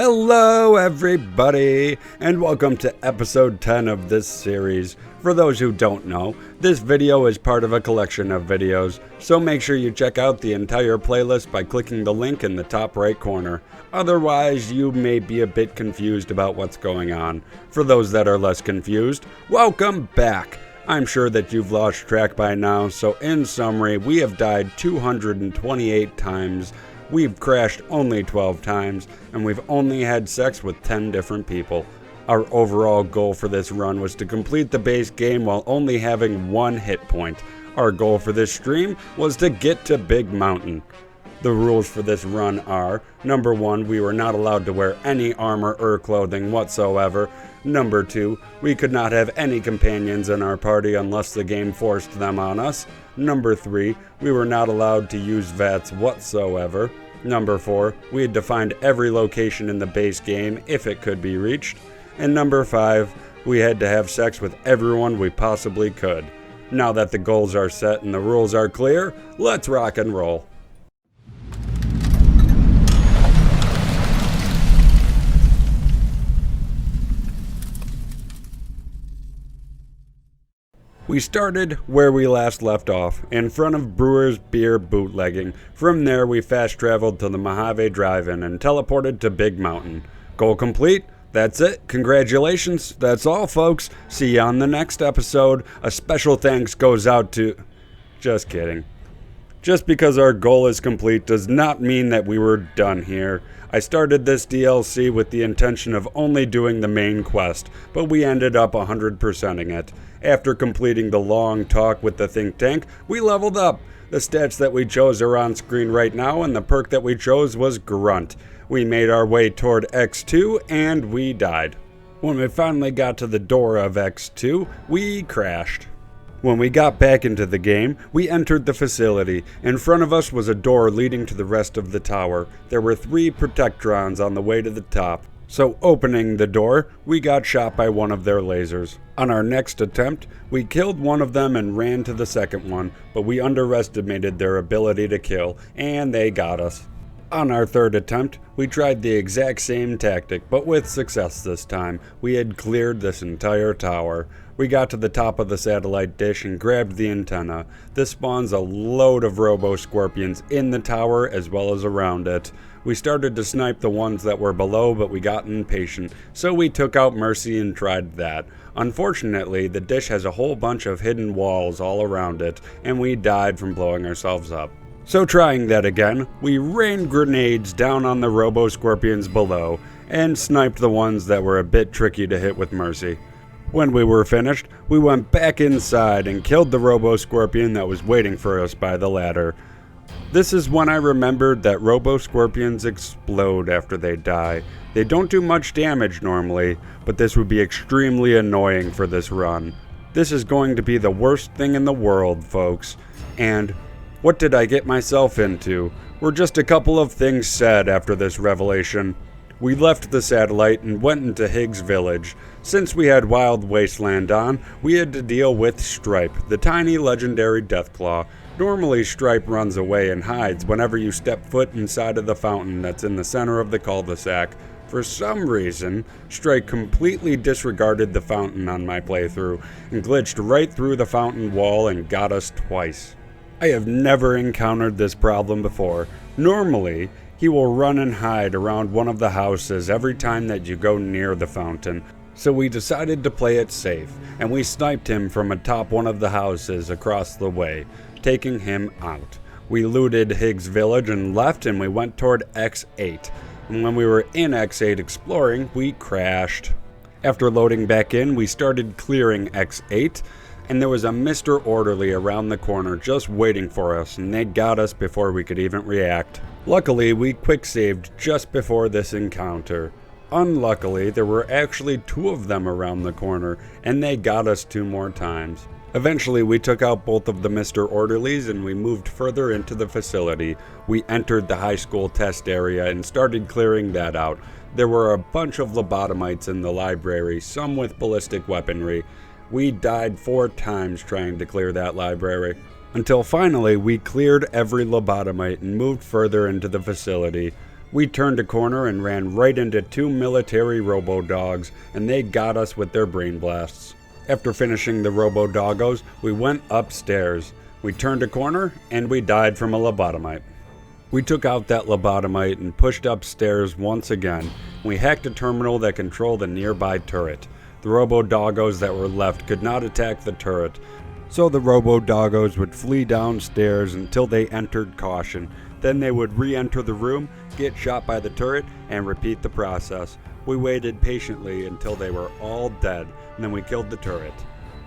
Hello everybody, and welcome to episode 10 of this series. For those who don't know, this video is part of a collection of videos, so make sure you check out the entire playlist by clicking the link in the top right corner. Otherwise, you may be a bit confused about what's going on. For those that are less confused, welcome back! I'm sure that you've lost track by now, so in summary, we have died 228 times. We've crashed only 12 times, and we've only had sex with 10 different people. Our overall goal for this run was to complete the base game while only having one hit point. Our goal for this stream was to get to Big Mountain. The rules for this run are: number 1, we were not allowed to wear any armor or clothing whatsoever. Number 2, we could not have any companions in our party unless the game forced them on us. Number 3, we were not allowed to use VATs whatsoever. Number 4, we had to find every location in the base game if it could be reached. And number 5, we had to have sex with everyone we possibly could. Now that the goals are set and the rules are clear, let's rock and roll. We started where we last left off, in front of Brewer's Beer Bootlegging. From there, we fast traveled to the Mojave Drive-In and teleported to Big Mountain. Goal complete? That's it. Congratulations. That's all, folks. See you on the next episode. A special thanks goes out to... Just kidding. Just because our goal is complete does not mean that we were done here. I started this DLC with the intention of only doing the main quest, but we ended up 100%ing it. After completing the long talk with the think tank, we leveled up. The stats that we chose are on screen right now, and the perk that we chose was Grunt. We made our way toward X2, and we died. When we finally got to the door of X2, we crashed. When we got back into the game, we entered the facility. In front of us was a door leading to the rest of the tower. There were 3 Protectrons on the way to the top. So opening the door, we got shot by one of their lasers. On our next attempt, we killed one of them and ran to the second one, but we underestimated their ability to kill, and they got us. On our third attempt, we tried the exact same tactic, but with success this time. We had cleared this entire tower. We got to the top of the satellite dish and grabbed the antenna. This spawns a load of robo-scorpions in the tower as well as around it. We started to snipe the ones that were below, but we got impatient, so we took out Mercy and tried that. Unfortunately, the dish has a whole bunch of hidden walls all around it, and we died from blowing ourselves up. So trying that again, we rained grenades down on the robo-scorpions below, and sniped the ones that were a bit tricky to hit with Mercy. When we were finished, we went back inside and killed the robo-scorpion that was waiting for us by the ladder. This is when I remembered that robo-scorpions explode after they die. They don't do much damage normally, but this would be extremely annoying for this run. This is going to be the worst thing in the world, folks. And what did I get myself into? Were just a couple of things said after this revelation. We left the satellite and went into Higgs Village. Since we had Wild Wasteland on, we had to deal with Stripe, the tiny legendary Deathclaw. Normally, Stripe runs away and hides whenever you step foot inside of the fountain that's in the center of the cul-de-sac. For some reason, Stripe completely disregarded the fountain on my playthrough and glitched right through the fountain wall and got us twice. I have never encountered this problem before. Normally, he will run and hide around one of the houses every time that you go near the fountain. So we decided to play it safe, and we sniped him from atop one of the houses across the way, taking him out. We looted Higgs Village and left, and we went toward X8. And when we were in X8 exploring, we crashed. After loading back in, we started clearing X8, and there was a Mr. Orderly around the corner just waiting for us, and they got us before we could even react. Luckily, we quick-saved just before this encounter. Unluckily, there were actually 2 of them around the corner, and they got us 2 more times. Eventually, we took out both of the Mr. Orderlies and we moved further into the facility. We entered the high school test area and started clearing that out. There were a bunch of lobotomites in the library, some with ballistic weaponry. We died 4 times trying to clear that library, until finally we cleared every lobotomite and moved further into the facility. We turned a corner and ran right into two military robo-dogs, and they got us with their brain blasts. After finishing the robo-doggos, we went upstairs. We turned a corner, and we died from a lobotomite. We took out that lobotomite and pushed upstairs once again. We hacked a terminal that controlled a nearby turret. The robo-doggos that were left could not attack the turret, so the robo-doggos would flee downstairs until they entered caution. Then they would re-enter the room, get shot by the turret, and repeat the process. We waited patiently until they were all dead, and then we killed the turret.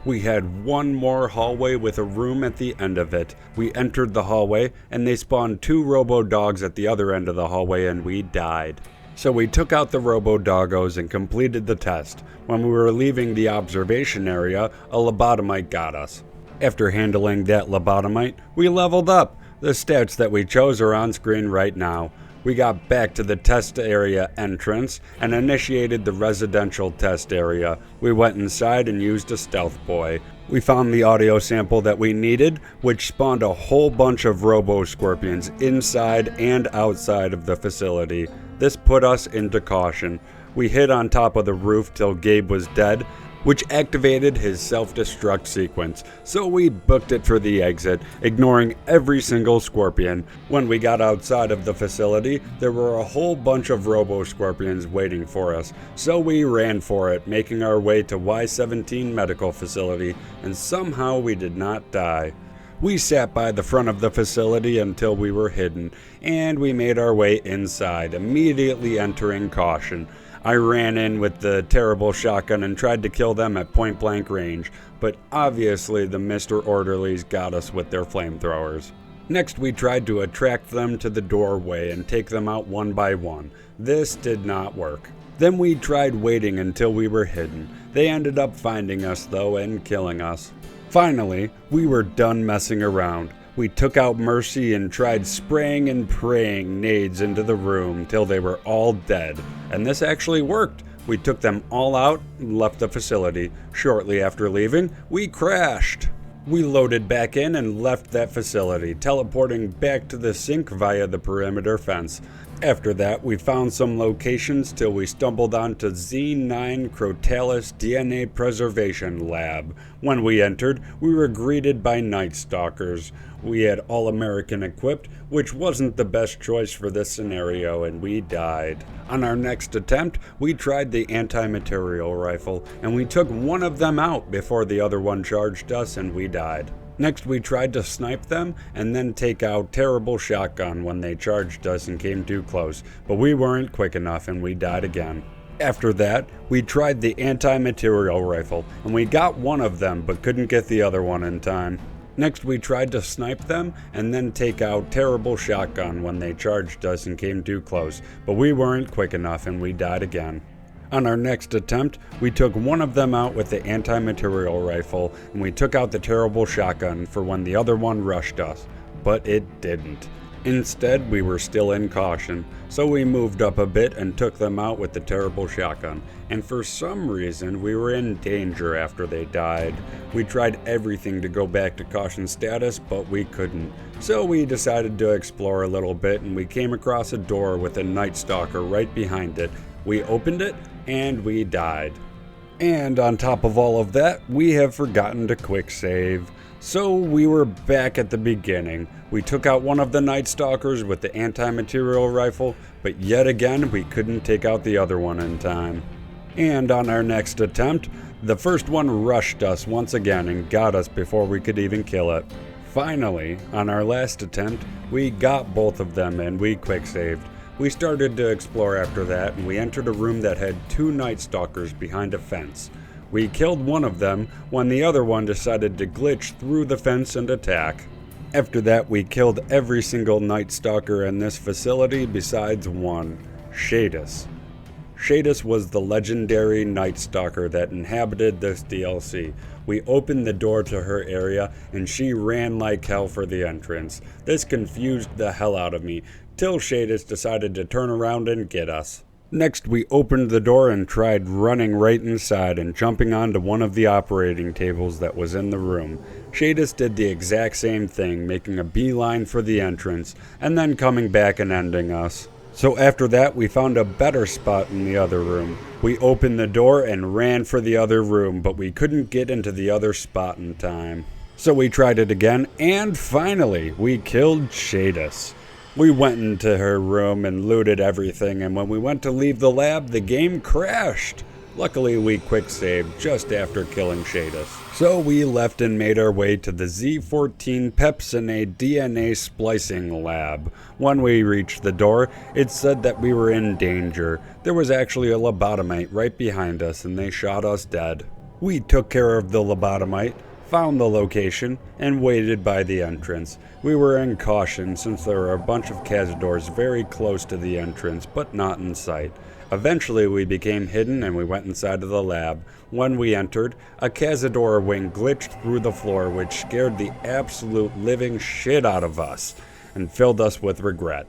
We had one more hallway with a room at the end of it. We entered the hallway, and they spawned two robo-dogs at the other end of the hallway, and we died. So we took out the robo-doggos and completed the test. When we were leaving the observation area, a lobotomite got us. After handling that lobotomite, we leveled up. The stats that we chose are on screen right now. We got back to the test area entrance and initiated the residential test area. We went inside and used a stealth boy. We found the audio sample that we needed, which spawned a whole bunch of robo-scorpions inside and outside of the facility. This put us into caution. We hid on top of the roof till Gabe was dead, which activated his self-destruct sequence, so we booked it for the exit, ignoring every single scorpion. When we got outside of the facility, there were a whole bunch of robo-scorpions waiting for us, so we ran for it, making our way to Y-17 Medical Facility, and somehow we did not die. We sat by the front of the facility until we were hidden, and we made our way inside, immediately entering caution. I ran in with the terrible shotgun and tried to kill them at point blank range, but obviously the Mr. Orderlies got us with their flamethrowers. Next we tried to attract them to the doorway and take them out one by one. This did not work. Then we tried waiting until we were hidden. They ended up finding us though and killing us. Finally, we were done messing around. We took out Mercy and tried spraying and praying nades into the room till they were all dead. And this actually worked. We took them all out and left the facility. Shortly after leaving, we crashed. We loaded back in and left that facility, teleporting back to the sink via the perimeter fence. After that, we found some locations till we stumbled onto Z9 Crotalis DNA Preservation Lab. When we entered, we were greeted by Night Stalkers. We had All-American equipped, which wasn't the best choice for this scenario, and we died. On our next attempt, we tried the anti-material rifle, and we took one of them out before the other one charged us, and we died. Next, we tried to snipe them and then take out terrible shotgun when they charged us and came too close, but we weren't quick enough and we died again. After that, we tried the anti-material rifle, and we got one of them but couldn't get the other one in time. Next, we tried to snipe them and then take out terrible shotgun when they charged us and came too close, but we weren't quick enough and we died again. On our next attempt, we took one of them out with the anti-material rifle, and we took out the terrible shotgun for when the other one rushed us, but it didn't. Instead, we were still in caution, so we moved up a bit and took them out with the terrible shotgun, and for some reason we were in danger after they died. We tried everything to go back to caution status, but we couldn't. So we decided to explore a little bit, and we came across a door with a Night Stalker right behind it. We opened it, and we died. And on top of all of that, we have forgotten to quick save. So we were back at the beginning. We took out one of the Night Stalkers with the anti-material rifle, but yet again we couldn't take out the other one in time. And on our next attempt, the first one rushed us once again and got us before we could even kill it. Finally, on our last attempt, we got both of them and we quick saved. We started to explore after that, and we entered a room that had two Night Stalkers behind a fence. We killed one of them when the other one decided to glitch through the fence and attack. After that, we killed every single Night Stalker in this facility besides one, Shadis. Shadis was the legendary Night Stalker that inhabited this DLC. We opened the door to her area and she ran like hell for the entrance. This confused the hell out of me, till Shadis decided to turn around and get us. Next, we opened the door and tried running right inside and jumping onto one of the operating tables that was in the room. Shadis did the exact same thing, making a beeline for the entrance, and then coming back and ending us. So after that, we found a better spot in the other room. We opened the door and ran for the other room, but we couldn't get into the other spot in time. So we tried it again, and finally, we killed Shadus. We went into her room and looted everything, and when we went to leave the lab, the game crashed. Luckily, we quick-saved just after killing Shadus. So we left and made our way to the Z14 Pepsinate DNA splicing lab. When we reached the door, it said that we were in danger. There was actually a lobotomite right behind us, and they shot us dead. We took care of the lobotomite, found the location, and waited by the entrance. We were in caution since there were a bunch of cazadors very close to the entrance, but not in sight. Eventually we became hidden and we went inside of the lab. When we entered, a cazador wing glitched through the floor, which scared the absolute living shit out of us and filled us with regret.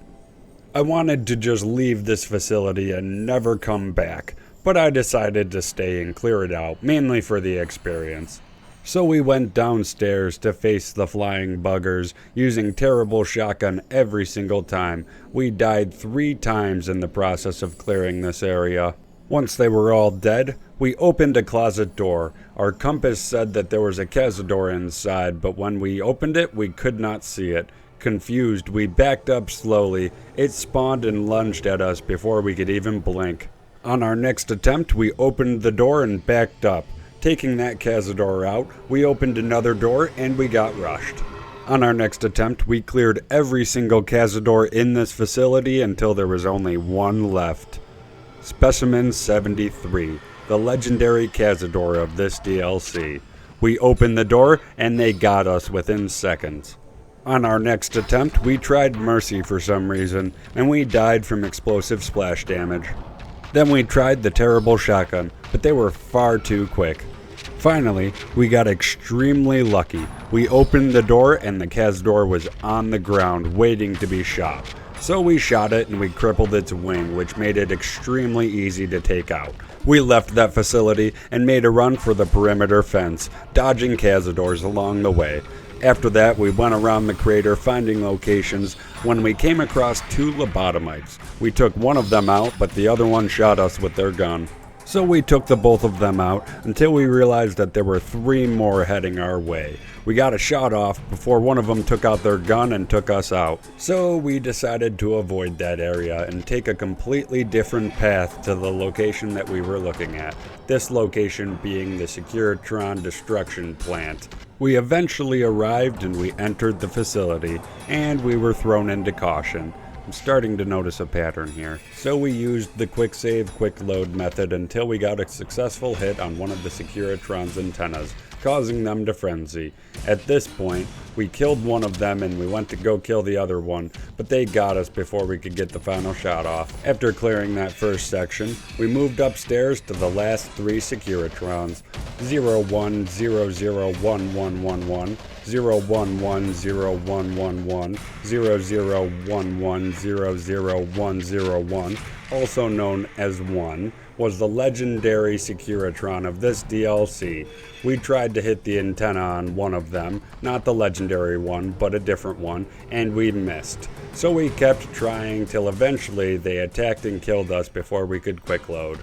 I wanted to just leave this facility and never come back, but I decided to stay and clear it out, mainly for the experience. So we went downstairs to face the flying buggers, using terrible shotgun every single time. We died 3 times in the process of clearing this area. Once they were all dead, we opened a closet door. Our compass said that there was a cazador inside, but when we opened it, we could not see it. Confused, we backed up slowly. It spawned and lunged at us before we could even blink. On our next attempt, we opened the door and backed up. Taking that cazador out, we opened another door and we got rushed. On our next attempt, we cleared every single cazador in this facility until there was only one left. Specimen 73, the legendary cazador of this DLC. We opened the door and they got us within seconds. On our next attempt, we tried Mercy for some reason, and we died from explosive splash damage. Then we tried the terrible shotgun, but they were far too quick. Finally, we got extremely lucky. We opened the door and the cazador was on the ground waiting to be shot. So we shot it and we crippled its wing, which made it extremely easy to take out. We left that facility and made a run for the perimeter fence, dodging cazadors along the way. After that, we went around the crater finding locations when we came across 2 lobotomites. We took one of them out, but the other one shot us with their gun. So we took the both of them out until we realized that there were 3 more heading our way. We got a shot off before one of them took out their gun and took us out. So we decided to avoid that area and take a completely different path to the location that we were looking at. This location being the Securitron destruction plant. We eventually arrived and we entered the facility, and we were thrown into caution. I'm starting to notice a pattern here. So we used the quick save, quick load method until we got a successful hit on one of the Securitron's antennas, causing them to frenzy. At this point, we killed one of them and we went to go kill the other one, but they got us before we could get the final shot off. After clearing that first section, we moved upstairs to the last 3 Securitrons, 01001111, 011011, 0011000101, also known as 1, was the legendary Securitron of this DLC. We tried to hit the antenna on one of them, not the legendary one, but a different one, and we missed. So we kept trying till eventually they attacked and killed us before we could quick load.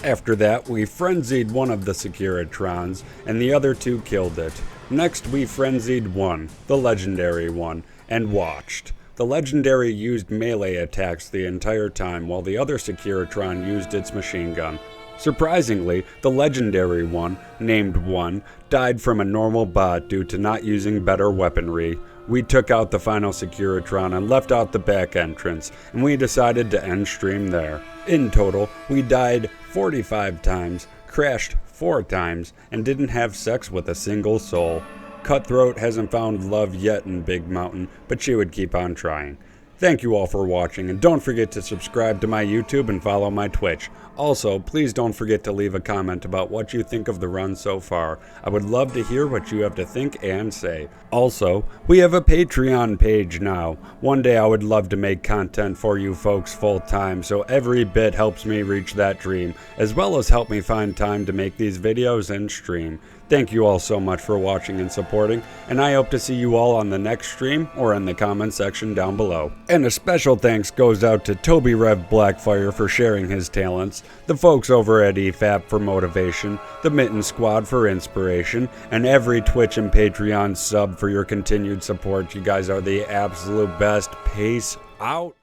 After that, we frenzied one of the Securitrons, and the other 2 killed it. Next, we frenzied one, the legendary one, and watched. The legendary used melee attacks the entire time, while the other Securitron used its machine gun. Surprisingly, the legendary one, named 1, died from a normal bot due to not using better weaponry. We took out the final Securitron and left out the back entrance, and we decided to end stream there. In total, we died 45 times, crashed 4 times, and didn't have sex with a single soul. Cutthroat hasn't found love yet in Big Mountain, but she would keep on trying. Thank you all for watching, and don't forget to subscribe to my YouTube and follow my Twitch. Also, please don't forget to leave a comment about what you think of the run so far. I would love to hear what you have to think and say. Also, we have a Patreon page now. One day I would love to make content for you folks full time, so every bit helps me reach that dream, as well as help me find time to make these videos and stream. Thank you all so much for watching and supporting, and I hope to see you all on the next stream or in the comment section down below. And a special thanks goes out to tobirevblackfire for sharing his talents, the folks over at EFAP for motivation, the Mitton squad for inspiration, and every Twitch and Patreon sub for your continued support. You guys are the absolute best. Peace out.